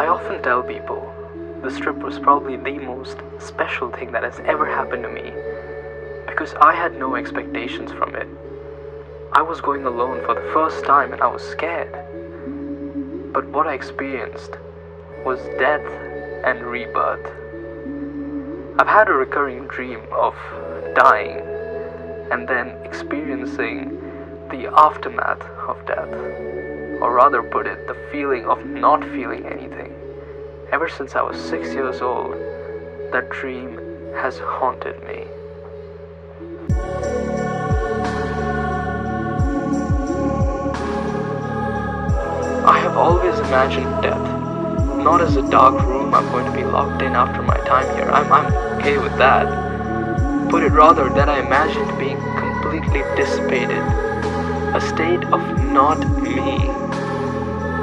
I often tell people this trip was probably the most special thing that has ever happened to me because I had no expectations from it. I was going alone for the first time and I was scared. But what I experienced was death and rebirth. I've had a recurring dream of dying and then experiencing the aftermath of death, or rather put it, the feeling of not feeling anything. Ever since I was 6 years old, that dream has haunted me. I have always imagined death, not as a dark room I'm going to be locked in after my time here. I'm okay with that. Put it rather that I imagined being completely dissipated, a state of not me.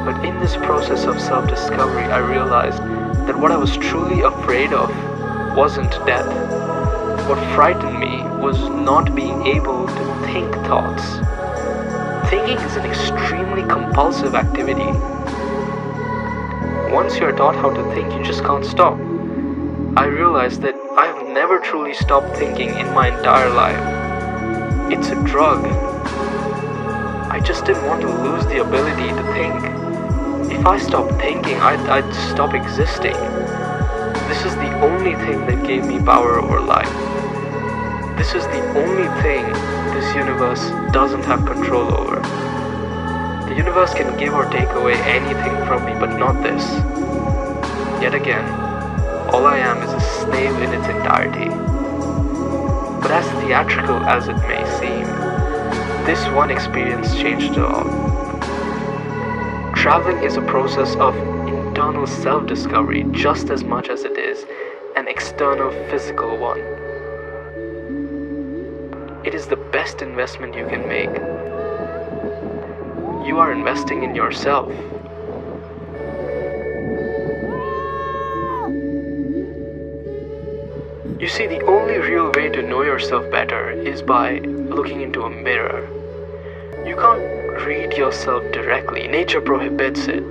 But in this process of self-discovery, I realized that what I was truly afraid of wasn't death. What frightened me was not being able to think thoughts. Thinking is an extremely compulsive activity. Once you're taught how to think, you just can't stop. I realized that I have never truly stopped thinking in my entire life. It's a drug. I just didn't want to lose the ability to think. If I stopped thinking, I'd stop existing. This is the only thing that gave me power over life. This is the only thing this universe doesn't have control over. The universe can give or take away anything from me, but not this. Yet again, all I am is a slave in its entirety. But as theatrical as it may seem, this one experience changed it all. Traveling is a process of internal self-discovery just as much as it is an external physical one. It is the best investment you can make. You are investing in yourself. You see, the only real way to know yourself better is by looking into a mirror. You can't read yourself directly. Nature prohibits it.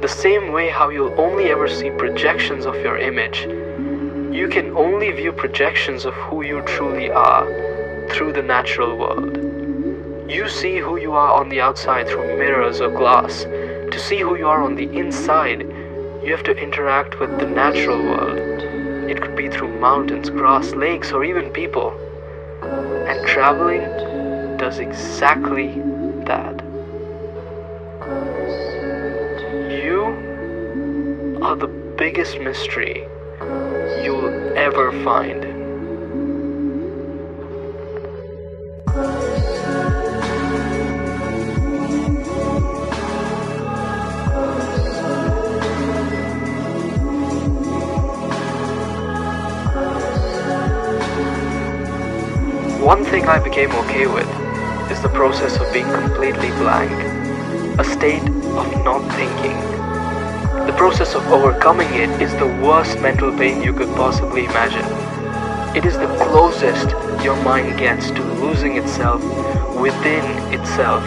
The same way how you'll only ever see projections of your image, you can only view projections of who you truly are through the natural world. You see who you are on the outside through mirrors or glass. To see who you are on the inside, you have to interact with the natural world. It could be through mountains, grass, lakes, or even people. And traveling does exactly that. You are the biggest mystery you'll ever find. One thing I became okay with is the process of being completely blank, a state of not thinking. The process of overcoming it is the worst mental pain you could possibly imagine. It is the closest your mind gets to losing itself within itself,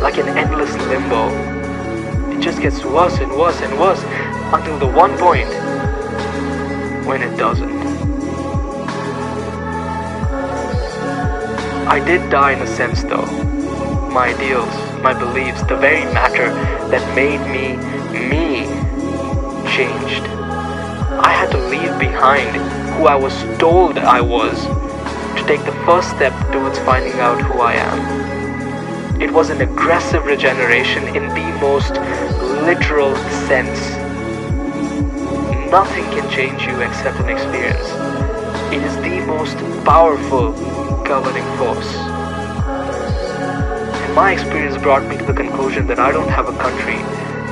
like an endless limbo. It just gets worse and worse and worse until the one point when it doesn't. I did die in a sense though. My ideals, my beliefs, the very matter that made me changed. I had to leave behind who I was told I was to take the first step towards finding out who I am. It was an aggressive regeneration in the most literal sense. Nothing can change you except an experience. It is the most powerful governing force. And my experience brought me to the conclusion that I don't have a country.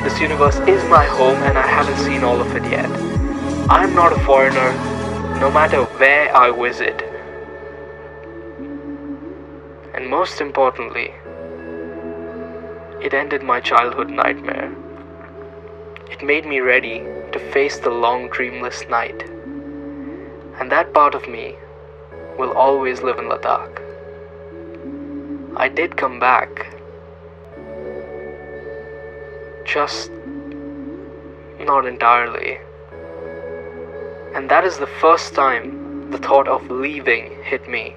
This universe is my home and I haven't seen all of it yet. I'm not a foreigner, no matter where I visit. And most importantly, it ended my childhood nightmare. It made me ready to face the long dreamless night. And that part of me will always live in Ladakh. I did come back. Just not entirely. And that is the first time the thought of leaving hit me.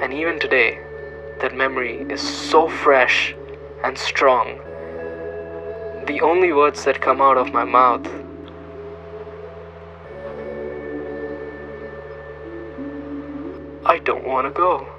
And even today, that memory is so fresh and strong. The only words that come out of my mouth, I don't want to go.